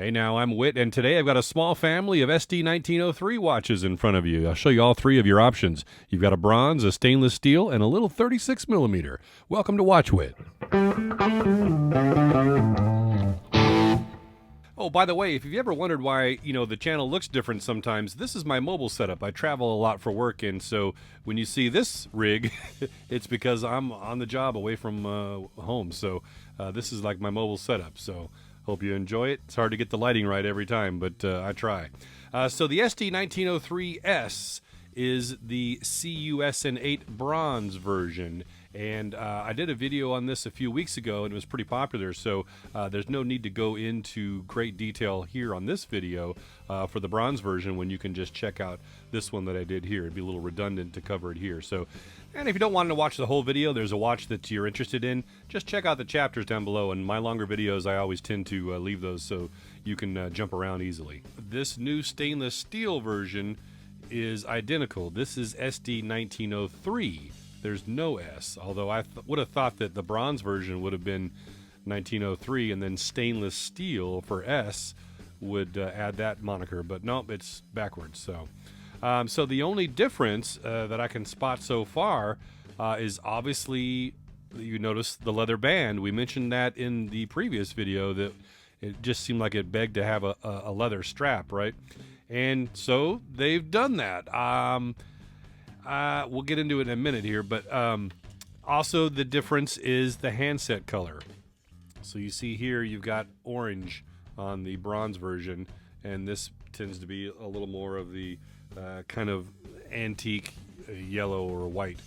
Hey now, I'm Whit, and today I've got a small family of SD1903 watches in front of you. I'll show you all three of your options. You've got a bronze, a stainless steel, and a little 36 millimeter. Welcome to Watch Whit. Oh, by the way, if you've ever wondered why, the channel looks different sometimes, this is my mobile setup. I travel a lot for work, and so when you see this rig, it's because I'm on the job away from home. So this is like my mobile setup. So hope you enjoy it. It's hard to get the lighting right every time, but I try. So the SD1903S is the CUSN8 bronze version. And I did a video on this a few weeks ago, and it was pretty popular, so there's no need to go into great detail here on this video for the bronze version when you can just check out this one that I did here. It'd be a little redundant to cover it here. So, and if you don't want to watch the whole video, there's a watch that you're interested in, just check out the chapters down below. And my longer videos, I always tend to leave those so you can jump around easily. This new stainless steel version is identical. This is SD1903. There's no S, although I would have thought that the bronze version would have been 1903 and then stainless steel for S would add that moniker, but no, it's backwards. So so the only difference that I can spot so far is obviously, you notice the leather band. We mentioned that in the previous video, that it just seemed like it begged to have a leather strap, right? And so they've done that. We'll get into it in a minute here, but also the difference is the handset color. So you see here you've got orange on the bronze version, and this tends to be a little more of the kind of antique yellow or white,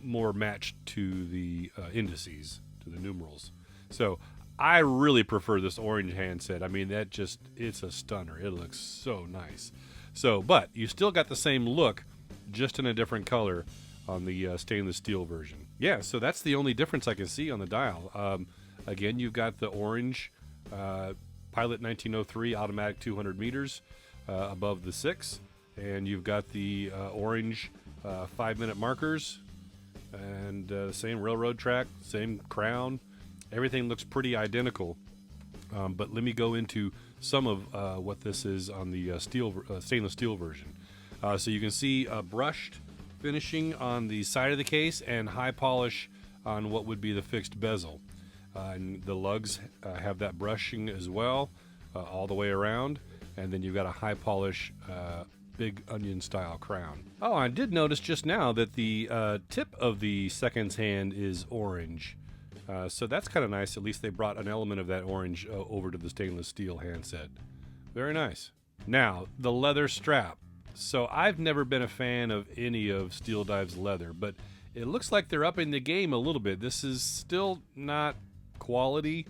more matched to the indices, to the numerals. So I really prefer this orange handset. I mean, it's a stunner. It looks so nice. So, but you still got the same look, just in a different color on the stainless steel version. Yeah, so that's the only difference I can see on the dial. Again, you've got the orange Pilot 1903 automatic 200 meters above the 6, and you've got the orange 5-minute markers, and same railroad track, same crown. Everything looks pretty identical, but let me go into some of what this is on the stainless steel version. So you can see brushed finishing on the side of the case and high polish on what would be the fixed bezel. And the lugs have that brushing as well, all the way around. And then you've got a high polish big onion style crown. Oh, I did notice just now that the tip of the seconds hand is orange. So that's kind of nice. At least they brought an element of that orange over to the stainless steel handset. Very nice. Now, the leather strap. So I've never been a fan of any of STEELDIVE's leather, but it looks like they're upping the game a little bit. This is still not quality,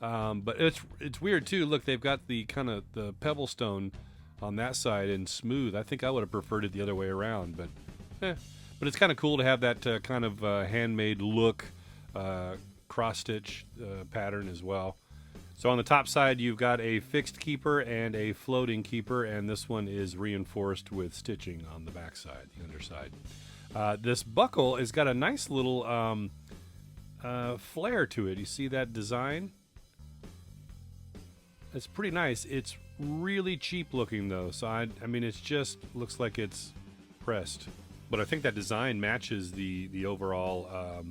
but it's weird too. Look, they've got the kind of the pebble stone on that side and smooth. I think I would have preferred it the other way around, but it's kind of cool to have that kind of handmade look, cross stitch pattern as well. So on the top side, you've got a fixed keeper and a floating keeper, and this one is reinforced with stitching on the back side, the underside. This buckle has got a nice little flare to it. You see that design? It's pretty nice. It's really cheap looking though, so I mean, it just looks like it's pressed. But I think that design matches the overall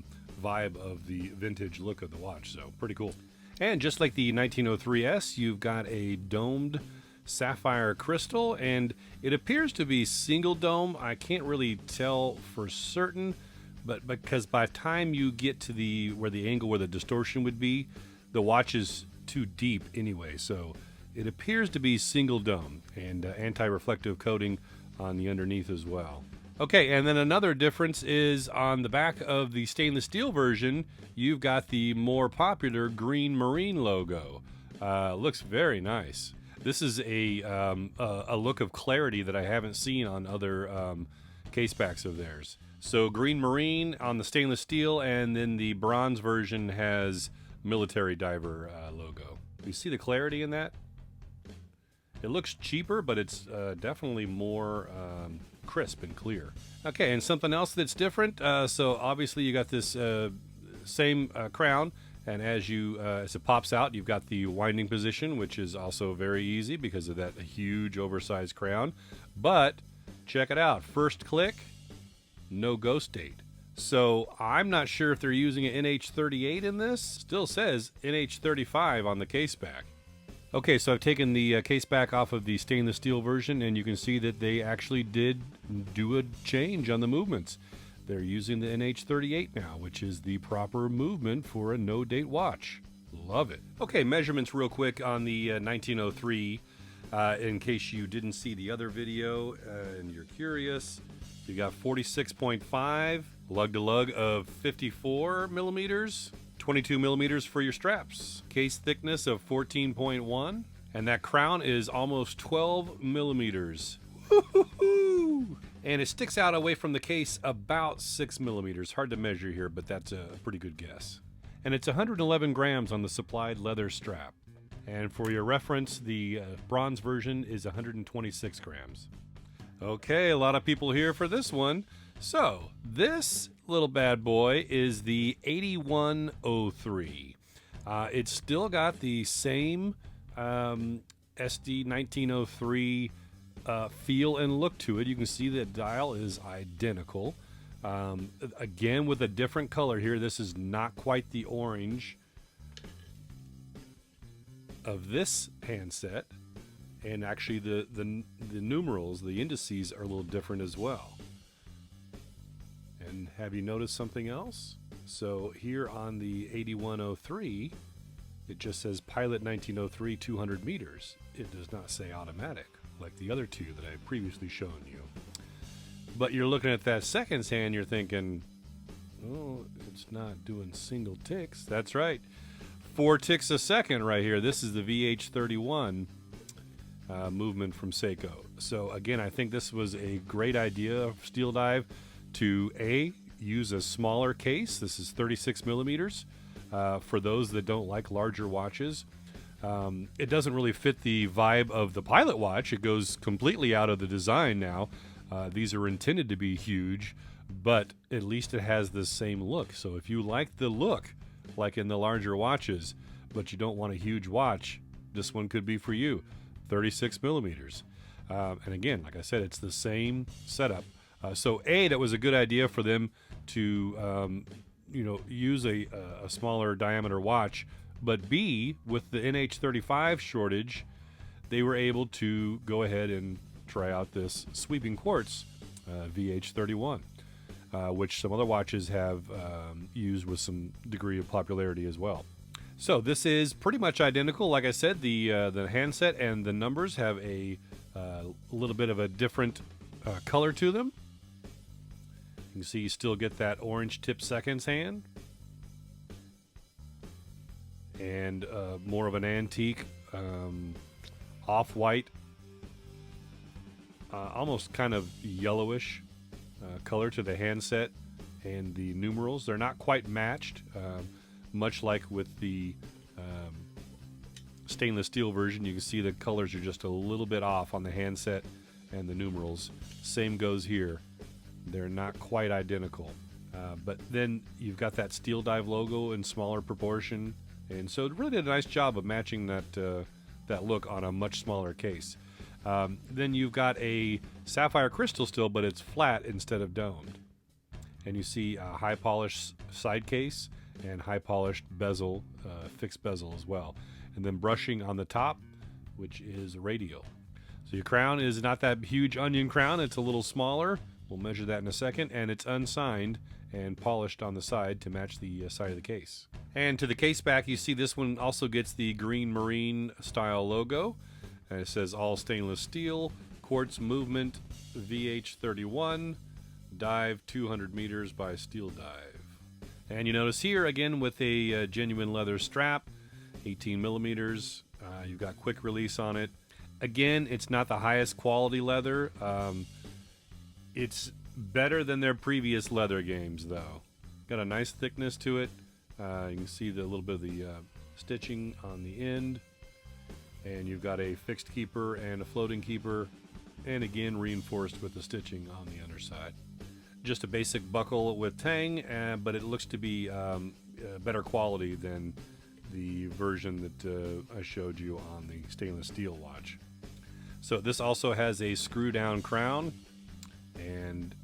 vibe of the vintage look of the watch, so pretty cool. And just like the 1903S, you've got a domed sapphire crystal, and it appears to be single dome. I can't really tell for certain, but because by the time you get to where the angle where the distortion would be, the watch is too deep anyway. So it appears to be single dome, and anti-reflective coating on the underneath as well. Okay, and then another difference is on the back of the stainless steel version, you've got the more popular green marine logo. Looks very nice. This is a look of clarity that I haven't seen on other case backs of theirs. So green marine on the stainless steel, and then the bronze version has military diver logo. You see the clarity in that? It looks cheaper, but it's definitely more crisp and clear. Okay, and something else that's different. So obviously you got this same crown And as it pops out, you've got the winding position, which is also very easy because of that huge oversized crown. But check it out. First click, no ghost date. So I'm not sure if they're using an NH38 in this. Still says NH35 on the case back. Okay, so I've taken the case back off of the stainless steel version, and you can see that they actually did do a change on the movements. They're using the NH38 now, which is the proper movement for a no-date watch. Love it. Okay, measurements real quick on the 1903, in case you didn't see the other video and you're curious. You got 46.5, lug to lug of 54 millimeters, 22 millimeters for your straps, case thickness of 14.1, and that crown is almost 12 millimeters. Woo-hoo-hoo! And it sticks out away from the case about 6 millimeters. Hard to measure here, but that's a pretty good guess. And it's 111 grams on the supplied leather strap. And for your reference, the bronze version is 126 grams. Okay, a lot of people here for this one. So, this little bad boy is the 8103. It's still got the same SD1903 feel and look to it. You can see the dial is identical. Again, with a different color here. This is not quite the orange of this handset. And actually the numerals, the indices, are a little different as well. And have you noticed something else? So here on the 8103, it just says Pilot 1903 200 meters. It does not say automatic like the other two that I've previously shown you. But you're looking at that seconds hand, you're thinking, oh, it's not doing single ticks. That's right. 4 ticks a second right here. This is the VH31 movement from Seiko. So again, I think this was a great idea of STEELDIVE to use a smaller case. This is 36 millimeters for those that don't like larger watches. It doesn't really fit the vibe of the Pilot watch. It goes completely out of the design now. These are intended to be huge, but at least it has the same look. So if you like the look like in the larger watches, but you don't want a huge watch, this one could be for you. 36 millimeters. And again, like I said, it's the same setup. So that was a good idea for them to use a smaller diameter watch. But B, with the NH35 shortage, they were able to go ahead and try out this sweeping quartz VH31, which some other watches have used with some degree of popularity as well. So this is pretty much identical. Like I said, the handset and the numbers have a little bit of a different color to them. You can see you still get that orange tip seconds hand. And more of an antique, off-white, almost kind of yellowish color to the handset and the numerals. They're not quite matched, much like with the stainless steel version. You can see the colors are just a little bit off on the handset and the numerals. Same goes here. They're not quite identical. But then you've got that STEELDIVE logo in smaller proportion. And so it really did a nice job of matching that look on a much smaller case. Then you've got a sapphire crystal still, but it's flat instead of domed. And you see a high polished side case and high polished bezel, fixed bezel as well. And then brushing on the top, which is radial. So your crown is not that huge onion crown, it's a little smaller. We'll measure that in a second. And it's unsigned and polished on the side to match the side of the case. And to the case back, you see this one also gets the green marine style logo. And it says all stainless steel, quartz movement, VH31, dive 200 meters by STEELDIVE. And you notice here again with a genuine leather strap, 18 millimeters. You've got quick release on it. Again, it's not the highest quality leather. It's better than their previous leather games, though. Got a nice thickness to it. You can see the little bit of the stitching on the end. And you've got a fixed keeper and a floating keeper. And again, reinforced with the stitching on the underside. Just a basic buckle with tang, but it looks to be better quality than the version that I showed you on the stainless steel watch. So this also has a screw down crown, and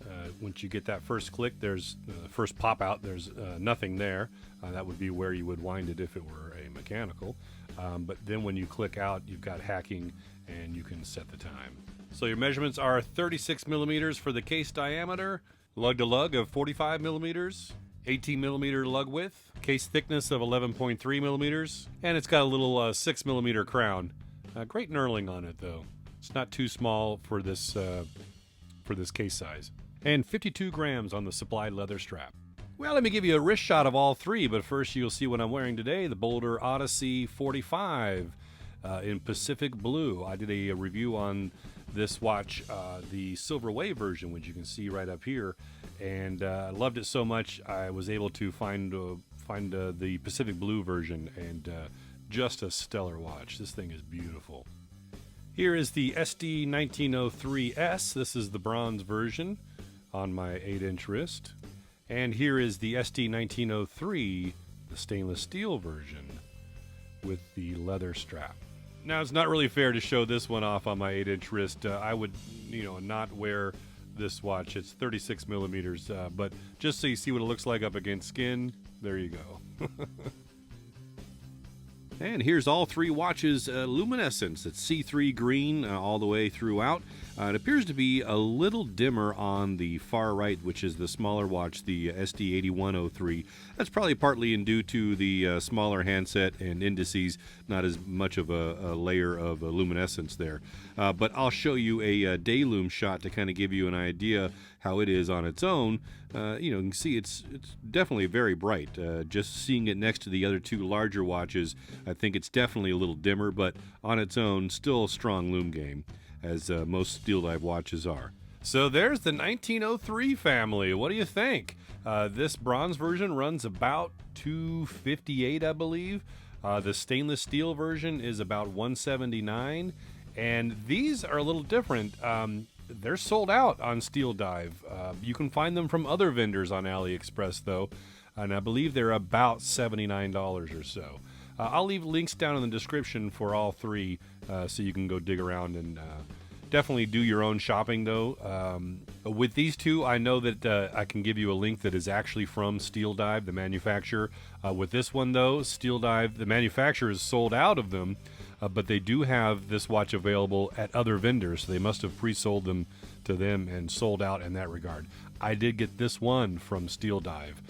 once you get that first click, there's first pop out, there's nothing there. That would be where you would wind it if it were a mechanical. But then when you click out, you've got hacking and you can set the time. So your measurements are 36 millimeters for the case diameter, lug to lug of 45 millimeters, 18 millimeter lug width, case thickness of 11.3 millimeters, and it's got a little 6 millimeter crown. Great knurling on it though. It's not too small for this case size. And 52 grams on the supplied leather strap. Well, let me give you a wrist shot of all three, but first you'll see what I'm wearing today, the Boulder Odyssey 45 in Pacific Blue. I did a review on this watch, the Silver Wave version, which you can see right up here, and I loved it so much I was able to find the Pacific Blue version, and just a stellar watch. This thing is beautiful. Here is the SD1903S. This is the bronze version on my 8-inch wrist. And here is the SD1903, the stainless steel version with the leather strap. Now, it's not really fair to show this one off on my 8-inch wrist. I would, not wear this watch. It's 36 millimeters, but just so you see what it looks like up against skin, there you go. And here's all three watches' luminescence. It's C3 green all the way throughout. It appears to be a little dimmer on the far right, which is the smaller watch, the SD8103. That's probably partly due to the smaller handset and indices, not as much of a layer of luminescence there. But I'll show you a day lume shot to kind of give you an idea how it is on its own. You can see it's definitely very bright. Just seeing it next to the other two larger watches, I think it's definitely a little dimmer, but on its own, still a strong lume game, as most Steel Dive watches are. So there's the 1903 family. What do you think? This bronze version runs about $258, I believe. The stainless steel version is about $179, and these are a little different. They're sold out on Steel Dive. You can find them from other vendors on AliExpress though, and I believe they're about $79 or so. I'll leave links down in the description for all three, so you can go dig around and definitely do your own shopping though. With these two, I know that I can give you a link that is actually from Steel Dive, the manufacturer. With this one though, Steel Dive, the manufacturer is sold out of them, but they do have this watch available at other vendors, so they must have pre-sold them to them and sold out in that regard. I did get this one from Steel Dive,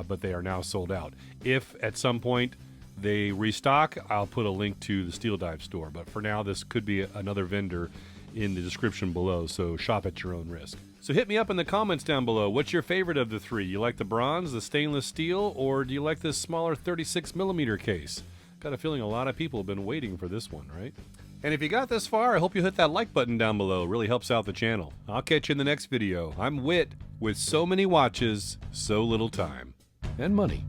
but they are now sold out. If at some point they restock, I'll put a link to the Steel Dive store, but for now this could be another vendor in the description below, so shop at your own risk. So hit me up in the comments down below. What's your favorite of the three? You like the bronze, the stainless steel, or do you like this smaller 36 millimeter case? Got a feeling a lot of people have been waiting for this one, right? And if you got this far, I hope you hit that like button down below. It really helps out the channel. I'll catch you in the next video. I'm Whit, with so many watches, so little time. And money.